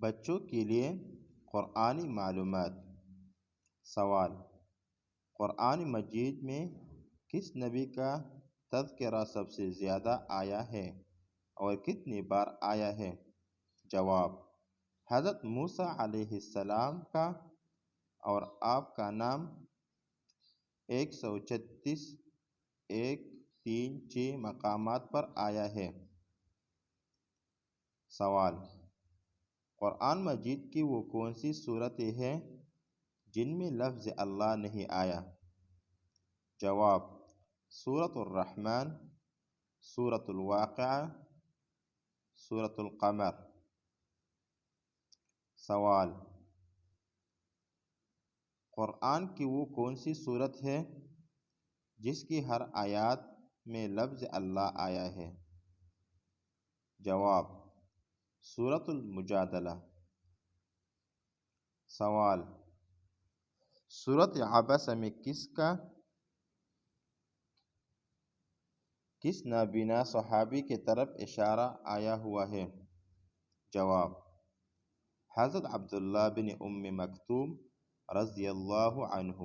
بچوں کے لیے قرآنی معلومات۔ سوال: قرآن مجید میں کس نبی کا تذکرہ سب سے زیادہ آیا ہے اور کتنی بار آیا ہے؟ جواب: حضرت موسیٰ علیہ السلام کا، اور آپ کا نام 136 136 مقامات پر آیا ہے۔ سوال: قرآن مجید کی وہ کون سی صورتیں ہیں جن میں لفظ اللہ نہیں آیا؟ جواب: سورۃ الرحمن، سورۃ الواقعہ، سورۃ القمر۔ سوال: قرآن کی وہ کون سی صورت ہے جس کی ہر آیات میں لفظ اللہ آیا ہے؟ جواب: سورۃ المجادلہ۔ سوال: سورۃ عبس میں کس نابینا صحابی کی طرف اشارہ آیا ہوا ہے؟ جواب: حضرت عبداللہ بن ام مکتوم رضی اللہ عنہ۔